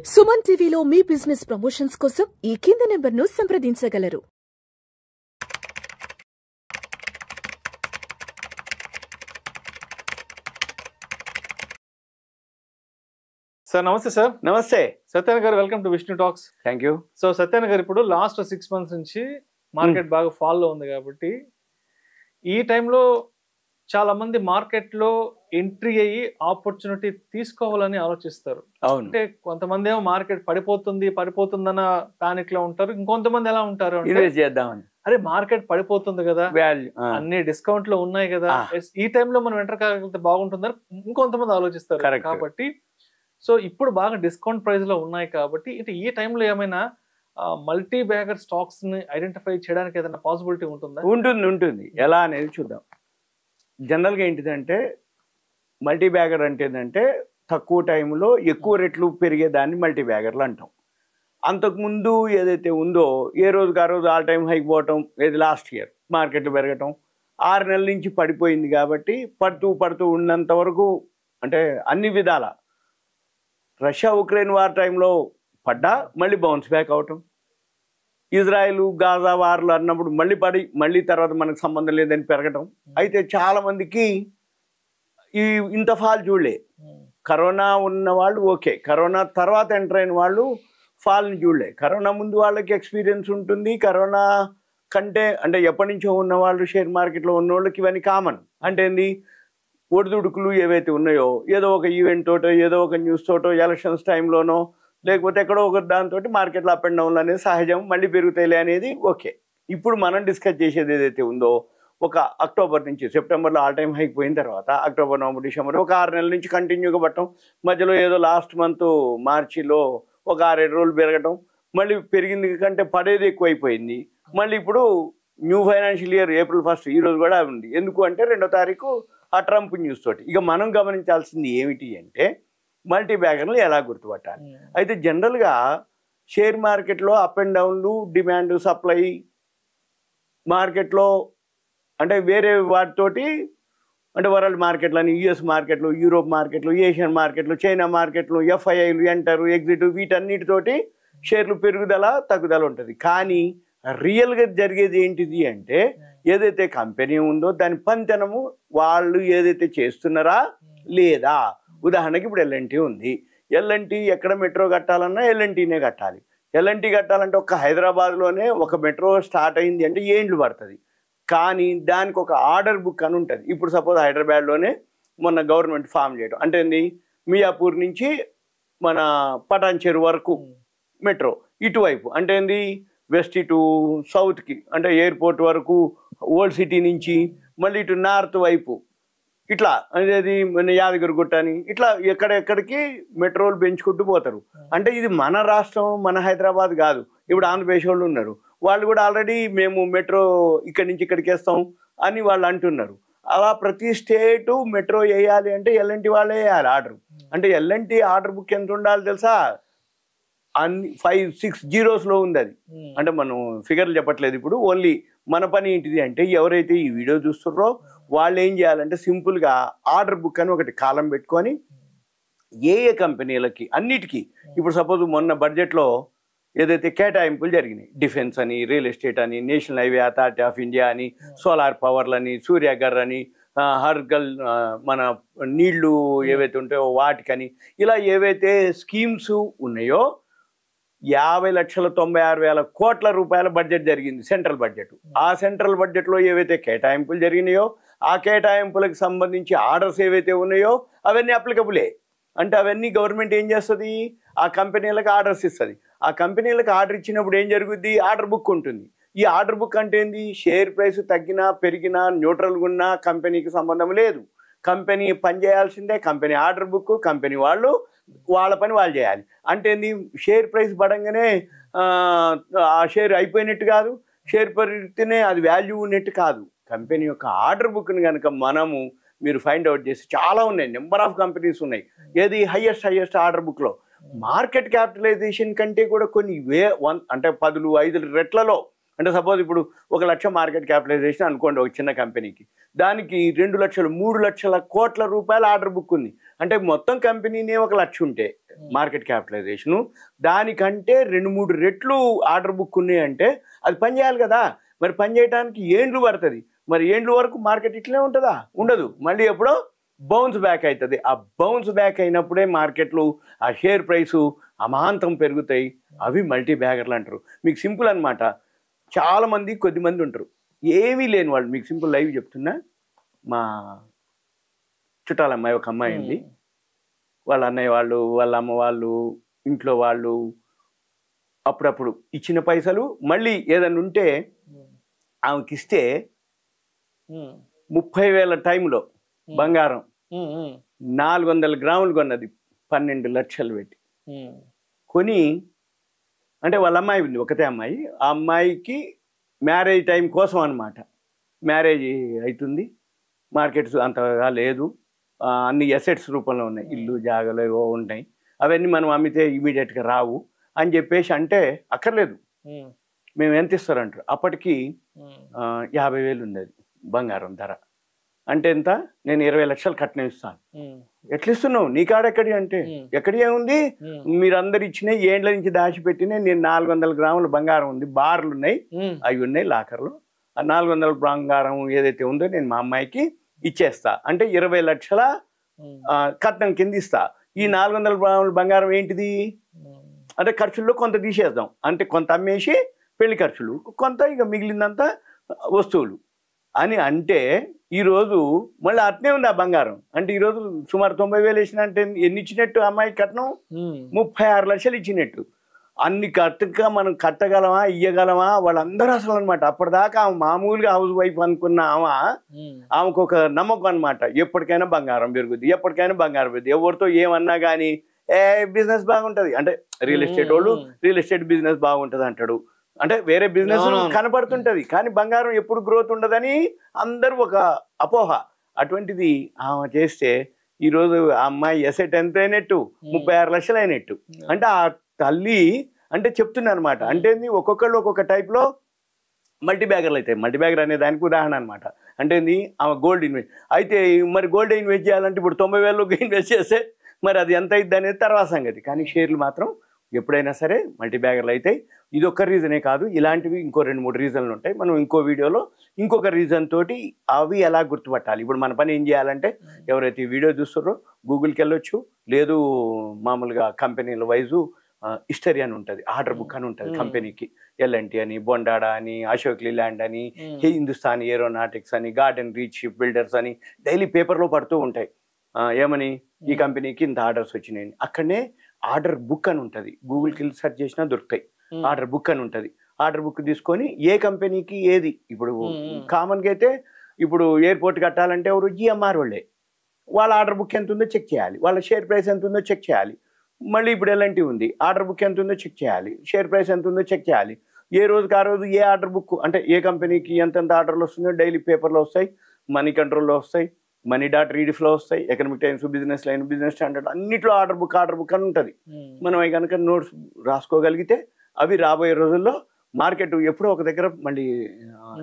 సుమన్ టీవీలో మీ business promotions కోసం ఈ కింది నెంబర్ను సంప్రదించగలరు. సార్ నమస్తే సార్. నమస్తే సత్యనారాయణ గారు, welcome to Vishnu talks. Thank you. So Satyanarayana గారు, ఇప్పుడు లాస్ట్ 6 months నుంచి మార్కెట్ బాగా ఫాల్ లో ఉంది కాబట్టి ఈ టైంలో చాలా మంది మార్కెట్ లో ఎంట్రీ అయ్యి ఆపర్చునిటీ తీసుకోవాలని ఆలోచిస్తారు. అవును. అంటే కొంతమంది ఏమో మార్కెట్ పడిపోతుందన్న పానిక్ లో ఉంటారు. ఇంకొంతమంది ఎలా ఉంటారు అంటే, ఇన్వెస్ట్ చేద్దామని, అరే మార్కెట్ పడిపోతుంది కదా, వాల్యూ అన్ని డిస్కౌంట్ లో ఉన్నాయి కదా, ఈ టైంలో మనం ఎంటర్ కాగలిగితే బాగుంటుందని ఇంకొంతమంది ఆలోచిస్తారు. కాబట్టి సో ఇప్పుడు బాగా డిస్కౌంట్ ప్రైస్ లో ఉన్నాయి కాబట్టి ఇటు ఈ టైంలో ఏమైనా మల్టీ బ్యాగర్ స్టాక్స్ ని ఐడెంటిఫై చేయడానికి ఏదైనా పాసిబిలిటీ ఉంటుందా? ఉంటుంది. ఎలా అనేది చూద్దాం. జనరల్గా ఏంటిదంటే మల్టీ బ్యాగర్ అంటే ఏంటంటే తక్కువ టైంలో ఎక్కువ రెట్లు పెరిగేదాన్ని మల్టీ బ్యాగర్లు అంటాం. అంతకుముందు ఏదైతే ఉందో ఏ రోజుకి ఆ రోజు ఆల్ టైమ్ హైక్ పోవటం, ఏది లాస్ట్ ఇయర్ మార్కెట్లు పెరగటం 6 నెలల నుంచి పడిపోయింది కాబట్టి పడుతూ ఉన్నంత వరకు అంటే అన్ని విధాల రష్యా ఉక్రెయిన్ వార్ టైంలో పడ్డా మళ్ళీ బౌన్స్ బ్యాక్ అవటం, ఇజ్రాయెల్ గాజా వార్లు అన్నప్పుడు మళ్ళీ పడి మళ్ళీ తర్వాత మనకు సంబంధం లేదని పెరగటం. అయితే చాలామందికి ఈ ఇంత ఫాల్ చూడలే. కరోనా ఉన్న వాళ్ళు ఓకే, కరోనా తర్వాత ఎంటర్ అయిన వాళ్ళు ఫాల్ని చూడలే. కరోనా ముందు వాళ్ళకి ఎక్స్పీరియన్స్ ఉంటుంది. కరోనా కంటే అంటే ఎప్పటి నుంచో ఉన్న వాళ్ళు షేర్ మార్కెట్లో ఉన్న వాళ్ళకి ఇవన్నీ కామన్. అంటే ఏంది, ఒడిదుడుకులు ఏవైతే ఉన్నాయో ఏదో ఒక ఈవెంట్ తోటో ఏదో ఒక న్యూస్ తోటో ఎలక్షన్స్ టైంలోనో లేకపోతే ఎక్కడో ఒక దాంతో మార్కెట్లో అప్ అండ్ డౌన్లు అనేది సహజం, మళ్ళీ పెరుగుతాయిలే అనేది ఓకే. ఇప్పుడు మనం డిస్కస్ చేసేది ఏదైతే ఉందో ఒక అక్టోబర్ నుంచి సెప్టెంబర్లో ఆల్ టైమ్ హైక్ పోయిన తర్వాత అక్టోబర్, నవంబర్, డిసెంబర్ ఒక 6 నెలల నుంచి కంటిన్యూగా పట్టడం, మధ్యలో ఏదో లాస్ట్ మంత్ మార్చిలో ఒక 6-7 రోజులు పెరగటం, మళ్ళీ పెరిగింది కంటే పడేది ఎక్కువైపోయింది. మళ్ళీ ఇప్పుడు న్యూ ఫైనాన్షియల్ ఇయర్ April 1 ఈ రోజు కూడా ఉంది. ఎందుకు అంటే 2వ తారీఖు ఆ ట్రంప్ న్యూస్ తోటి. ఇక మనం గమనించాల్సింది ఏమిటి అంటే మల్టీ బ్యాగర్లు ఎలా గుర్తుపట్టాలి. అయితే జనరల్గా షేర్ మార్కెట్లో అప్ అండ్ డౌన్లు, డిమాండ్ సప్లై మార్కెట్లో అంటే వేరే వాటితోటి అంటే వరల్డ్ మార్కెట్లని, యుఎస్ మార్కెట్లు, యూరోప్ మార్కెట్లు, ఏషియన్ మార్కెట్లు, చైనా మార్కెట్లు, ఎఫ్ఐఐలు, ఎంటర్, ఎగ్జిట్ వీటన్నిటితోటి షేర్లు పెరుగుదల తగ్గుదల ఉంటుంది. కానీ రియల్గా జరిగేది ఏంటిది అంటే ఏదైతే కంపెనీ ఉందో దాని పనితనము వాళ్ళు ఏదైతే చేస్తున్నారా లేదా. ఉదాహరణకి ఇప్పుడు ఎల్ఎన్టీ ఉంది. ఎల్ఎన్టీ ఎక్కడ మెట్రో కట్టాలన్నా ఎల్ఎన్టీనే కట్టాలి. ఎల్ఎన్టీ కట్టాలంటే ఒక హైదరాబాద్లోనే ఒక మెట్రో స్టార్ట్ అయింది అంటే ఏండ్లు పడుతుంది. కానీ దానికి ఒక ఆర్డర్ బుక్ అని ఉంటుంది. ఇప్పుడు సపోజ్ హైదరాబాద్లోనే మొన్న గవర్నమెంట్ ఫామ్ చేయడం అంటే ఏంది, మియాపూర్ నుంచి మన పటాన్ చెరు వరకు మెట్రో ఇటువైపు అంటే ఏంది, వెస్ట్ ఇటు సౌత్కి అంటే ఎయిర్పోర్ట్ వరకు, ఓల్డ్ సిటీ నుంచి మళ్ళీ ఇటు నార్త్ వైపు ఇట్లా అనేది మన యాదగిరిగుట్ట అని ఇట్లా ఎక్కడెక్కడికి మెట్రోలు పెంచుకుంటూ పోతారు. అంటే ఇది మన రాష్ట్రం, మన హైదరాబాద్ కాదు. ఇప్పుడు ఆంధ్రప్రదేశ్ వాళ్ళు ఉన్నారు, వాళ్ళు కూడా ఆల్రెడీ మేము మెట్రో ఇక్కడి నుంచి ఇక్కడికి వేస్తాం అని వాళ్ళు అంటున్నారు. అలా ప్రతి స్టేటు మెట్రో వేయాలి అంటే ఎల్ఎన్టీ వాళ్ళే వేయాలి ఆర్డర్. అంటే ఎల్ఎన్టీ ఆర్డర్ బుక్ ఎంత ఉండాలి తెలుసా, అన్ని 5-6 జీరోస్లో ఉంది అది. అంటే మనం ఫిగర్లు చెప్పట్లేదు ఇప్పుడు, ఓన్లీ మన పని ఏంటిది అంటే ఎవరైతే ఈ వీడియో చూస్తున్నారో వాళ్ళు ఏం చేయాలంటే సింపుల్గా ఆర్డర్ బుక్ అని ఒకటి కాలం పెట్టుకొని ఏ కంపెనీలకి అన్నిటికీ ఇప్పుడు సపోజ్ మొన్న బడ్జెట్లో ఏదైతే కేటాయింపులు జరిగినాయి, డిఫెన్స్ అని, రియల్ ఎస్టేట్ అని, national highway authority of India అని, సోలార్ పవర్లని, సూర్యగర్ అని, హర్గల్ మన నీళ్లు ఏవైతే ఉంటాయో వాటికని, ఇలా ఏవైతే స్కీమ్స్ ఉన్నాయో 50,96,000 కోట్ల రూపాయల బడ్జెట్ జరిగింది సెంట్రల్ బడ్జెట్. ఆ సెంట్రల్ బడ్జెట్లో ఏవైతే కేటాయింపులు జరిగినాయో ఆ కేటాయింపులకు సంబంధించి ఆర్డర్స్ ఏవైతే ఉన్నాయో అవన్నీ అప్లికబులే. అంటే అవన్నీ గవర్నమెంట్ ఏం చేస్తుంది, ఆ కంపెనీలకు ఆర్డర్స్ ఇస్తుంది. ఆ కంపెనీలకు ఆర్డర్ ఇచ్చినప్పుడు ఏం జరుగుద్ది, ఆర్డర్ బుక్ ఉంటుంది. ఈ ఆర్డర్ బుక్ అంటే ఏంది, షేర్ ప్రైస్ తగ్గినా పెరిగినా న్యూట్రల్గా ఉన్నా కంపెనీకి సంబంధం లేదు. కంపెనీ పని చేయాల్సిందే, కంపెనీ ఆర్డర్ బుక్, కంపెనీ వాళ్ళు వాళ్ళ పని వాళ్ళు చేయాలి. అంటే ఏంది, షేర్ ప్రైస్ పడంగానే ఆ షేర్ అయిపోయినట్టు కాదు, షేర్ పెరిగితేనే అది వాల్యూ ఉన్నట్టు కాదు. కంపెనీ యొక్క ఆర్డర్ బుక్ని కనుక మనము మీరు ఫైండ్ అవుట్ చేసి చాలా ఉన్నాయి, నెంబర్ ఆఫ్ కంపెనీస్ ఉన్నాయి. ఏది హైయెస్ట్ ఆర్డర్ బుక్లో మార్కెట్ క్యాపిటలైజేషన్ కంటే కూడా కొన్ని అంటే 10-5 రెట్లలో అంటే సపోజ్ ఇప్పుడు 1 లక్ష మార్కెట్ క్యాపిటలైజేషన్ అనుకోండి ఒక చిన్న కంపెనీకి, దానికి 2 లక్షలు 3 లక్షల కోట్ల రూపాయల ఆర్డర్ బుక్ ఉంది. అంటే మొత్తం కంపెనీనే 1 లక్ష ఉంటే మార్కెట్ క్యాపిటలైజేషను, దానికంటే 2-3 రెట్లు ఆర్డర్ బుక్ ఉన్నాయి అంటే అది పని చేయాలి కదా. మరి పని చేయడానికి ఏండ్లు పడుతుంది. మరి ఏండ్ల వరకు మార్కెట్ ఇట్లనే ఉంటుందా? ఉండదు. మళ్ళీ ఎప్పుడో బౌన్స్ బ్యాక్ అవుతుంది. ఆ బౌన్స్ బ్యాక్ అయినప్పుడే మార్కెట్లు ఆ షేర్ ప్రైసు అమాంతం పెరుగుతాయి. అవి మల్టీ బ్యాగర్లు అంటారు. మీకు సింపుల్ అనమాట. చాలామంది కొద్దిమంది ఉంటారు ఏమీ లేని వాళ్ళు. మీకు సింపుల్ లైవ్ చెప్తున్నా. మా చుట్టాల అమ్మాయి ఒక అమ్మాయి ఉంది. వాళ్ళ అన్నయ్య వాళ్ళు, వాళ్ళ అమ్మ వాళ్ళు, ఇంట్లో వాళ్ళు అప్పుడప్పుడు ఇచ్చిన పైసలు మళ్ళీ ఏదన్నా ఉంటే ఆమెకి ఇస్తే 30,000 టైంలో బంగారం 400 గ్రాములు కొన్నది 12 లక్షలు పెట్టి కొని. అంటే వాళ్ళ అమ్మాయి ఉంది, ఒకటే అమ్మాయి. ఆ అమ్మాయికి మ్యారేజ్ టైం కోసం అనమాట. మ్యారేజ్ అవుతుంది, మార్కెట్స్ అంతగా లేదు, అన్ని ఎసెట్స్ రూపంలో ఉన్నాయి, ఇల్లు జాగాలు ఏవో ఉంటాయి, అవన్నీ మనం అమ్మితే ఇమీడియట్గా రావు అని చెప్పేసి అంటే అక్కర్లేదు మేము ఎంత ఇస్తారంటారు. అప్పటికి 50,000 ఉంది అది బంగారం ధర. అంటే ఎంత? నేను 20 లక్షలు కట్నం ఇస్తాను. ఎట్లా ఇస్తున్నావు? నీ కాడెక్కడి అంటే ఎక్కడి ఏముంది, మీరందరు ఇచ్చినాయి ఏండ్ల నుంచి దాచిపెట్టినాయి. నేను 400 గ్రాముల బంగారం ఉంది, బార్లు ఉన్నాయి, అవి ఉన్నాయి లాకర్లో. ఆ 400 బంగారం ఏదైతే ఉందో నేను మా అమ్మాయికి ఇచ్చేస్తా. అంటే 20 లక్షల కట్నం కింద ఇస్తా. ఈ 400 గ్రాముల బంగారం ఏంటిది అంటే ఖర్చుల్లో కొంత తీసేద్దాం. అంటే కొంత అమ్మేసి పెళ్లి ఖర్చులు, కొంత ఇక మిగిలిందంతా వస్తువులు అని. అంటే ఈరోజు మళ్ళీ అట్నే ఉంది ఆ బంగారం. అంటే ఈరోజు సుమారు 90,000 వేసిన అంటే ఎన్ని ఇచ్చినట్టు అమ్మాయి కట్నం? 36 లక్షలు ఇచ్చినట్టు. అన్ని కట్టక మనం కట్టగలమా, ఇయ్యగలమా? వాళ్ళందరూ అసలు అనమాట. అప్పటిదాకా ఆమె మామూలుగా హౌస్ వైఫ్ అనుకున్న ఆమెకు ఒక నమ్మకం అనమాట. ఎప్పటికైనా బంగారం పెరుగుద్ది, ఎప్పటికైనా బంగారం పెరుగుద్ది. ఎవరితో ఏమన్నా కానీ బిజినెస్ బాగుంటుంది అంటే రియల్ ఎస్టేట్ వాళ్ళు రియల్ ఎస్టేట్ బిజినెస్ బాగుంటుంది అంటాడు. అంటే వేరే బిజినెస్ కనపడుతుంటది కానీ బంగారం ఎప్పుడు గ్రోత్ ఉండదని అందరూ ఒక అపోహ. అటువంటిది ఆమె చేస్తే ఈరోజు ఆ అమ్మాయి ఎసెట్ ఎంత అయినట్టు? 36 లక్షలు అయినట్టు. అంటే ఆ తల్లి అంటే చెప్తున్నా అనమాట. అంటే ఒక్కొక్కళ్ళు ఒక్కొక్క టైప్లో మల్టీ బ్యాగర్లు అవుతాయి. మల్టీ బ్యాగర్ అనే దానికి ఉదాహరణ అనమాట. అంటే ఆమె గోల్డ్ ఇన్వెస్ట్ అయితే మరి గోల్డ్ ఇన్వెస్ట్ చేయాలంటే ఇప్పుడు 90,000 ఇన్వెస్ట్ చేస్తే మరి అది ఎంత అయింది అనేది తర్వాత సంగతి. కానీ షేర్లు మాత్రం ఎప్పుడైనా సరే మల్టీ బ్యాగర్లు అవుతాయి. ఇది ఒక్క రీజనే కాదు, ఇలాంటివి ఇంకో 2-3 రీజన్లు ఉంటాయి. మనం ఇంకో వీడియోలో ఇంకొక రీజన్ తోటి అవి ఎలా గుర్తుపట్టాలి. ఇప్పుడు మన పని ఏం చేయాలంటే ఎవరైతే ఈ వీడియో చూస్తారో గూగుల్కి వెళ్ళొచ్చు, లేదు మామూలుగా కంపెనీల వైజు హిస్టరీ అని ఉంటుంది, ఆర్డర్ బుక్ అని ఉంటుంది కంపెనీకి. L&T అని, బొండాడా అని, అశోక్ లీలాండ్ అని, హిందుస్థాన్ ఏరోనాటిక్స్ అని, గార్డెన్ రీచ్ షిప్ బిల్డర్స్ అని డైలీ పేపర్లో పడుతూ ఉంటాయి. ఏమని ఈ కంపెనీకి ఇంత ఆర్డర్స్ వచ్చినాయి. అక్కడనే ఆర్డర్ బుక్ అని ఉంటుంది, గూగుల్కి వెళ్ళి సెర్చ్ చేసినా దొరుకుతాయి. ఆర్డర్ బుక్ అని ఉంటుంది. ఆర్డర్ బుక్ తీసుకొని ఏ కంపెనీకి ఏది, ఇప్పుడు కామన్గా అయితే ఇప్పుడు ఎయిర్పోర్ట్ కట్టాలంటే ఎవరు GMR వాళ్ళే, వాళ్ళ ఆర్డర్ బుక్ ఎంత ఉందో చెక్ చేయాలి, వాళ్ళ షేర్ ప్రైస్ ఎంత ఉందో చెక్ చేయాలి. మళ్ళీ ఇప్పుడు L&T ఉంది, ఆర్డర్ బుక్ ఎంత ఉందో చెక్ చేయాలి, షేర్ ప్రైస్ ఎంత ఉందో చెక్ చేయాలి. ఏ రోజుకి ఆ రోజు ఏ ఆర్డర్ బుక్ అంటే ఏ కంపెనీకి ఎంతెంత ఆర్డర్లు వస్తుందో డైలీ పేపర్లో వస్తాయి, మనీ కంట్రోల్లో వస్తాయి, money.readifలో వస్తాయి, economic times, business line, business standard అన్నిట్లో ఆర్డర్ బుక్ అని ఉంటుంది. మనం అవి కనుక నోట్స్ రాసుకోగలిగితే అవి రాబోయే రోజుల్లో మార్కెట్ ఎప్పుడో ఒక దగ్గర మళ్ళీ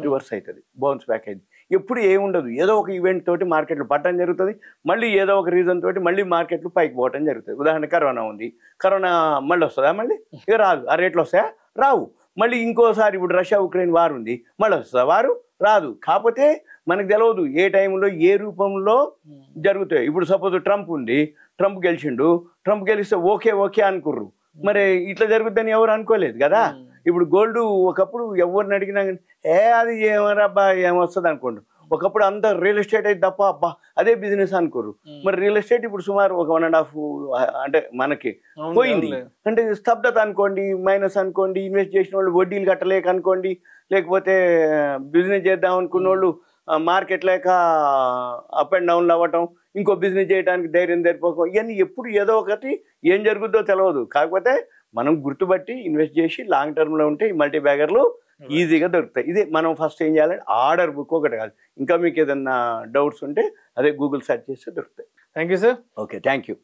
రివర్స్ అవుతుంది, బౌన్స్ బ్యాక్ అయింది. ఎప్పుడు ఏముండదు, ఏదో ఒక ఈవెంట్ తోటి మార్కెట్లు పట్టడం జరుగుతుంది, మళ్ళీ ఏదో ఒక రీజన్ తోటి మళ్ళీ మార్కెట్లు పైకి పోవటం జరుగుతుంది. ఉదాహరణ కరోనా ఉంది, కరోనా మళ్ళీ వస్తుందా? మళ్ళీ ఇక రాదు. ఆ రేట్లు వస్తాయా? రావు. మళ్ళీ ఇంకోసారి ఇప్పుడు రష్యా ఉక్రెయిన్ వారు ఉంది, మళ్ళీ వస్తుందా? వారు రాదు. కాకపోతే మనకు తెలియదు ఏ టైంలో ఏ రూపంలో జరుగుతాయి. ఇప్పుడు సపోజ్ ట్రంప్ ఉంది, ట్రంప్ గెలిచిండు, ట్రంప్ గెలిస్తే ఓకే అనుకుర్రు, మరి ఇట్లా జరుగుద్దని ఎవరు అనుకోలేదు కదా. ఇప్పుడు గోల్డ్ ఒకప్పుడు ఎవరిని అడిగినా అది ఏమరాబ్బా ఏమొస్తుంది అనుకోండి. ఒకప్పుడు అంత రియల్ ఎస్టేట్ అయితే తప్ప అబ్బా అదే బిజినెస్ అనుకోరు. మరి రియల్ ఎస్టేట్ ఇప్పుడు సుమారు ఒక 1.5 అంటే మనకి పోయింది. అంటే స్తబ్దత అనుకోండి, మైనస్ అనుకోండి, ఇన్వెస్ట్ చేసిన వాళ్ళు వడ్డీలు కట్టలేక అనుకోండి, లేకపోతే బిజినెస్ చేద్దాం అనుకున్న వాళ్ళు మార్కెట్ లేక అప్ అండ్ డౌన్లు అవ్వటం, ఇంకో బిజినెస్ చేయడానికి ధైర్యం సరిపోక, ఇవన్నీ ఎప్పుడు ఏదో ఒకటి ఏం జరుగుద్దో తెలియదు. కాకపోతే మనం గుర్తుపట్టి ఇన్వెస్ట్ చేసి లాంగ్ టర్మ్లో ఉంటే ఈ మల్టీ బ్యాగర్లు ఈజీగా దొరుకుతాయి. ఇదే మనం ఫస్ట్ ఏం చేయాలంటే ఆర్డర్ బుక్ ఒకటి కాదు. ఇంకా మీకు ఏదన్నా డౌట్స్ ఉంటే అదే గూగుల్ సెర్చ్ చేస్తే దొరుకుతాయి. Thank you sir. Okay, thank you.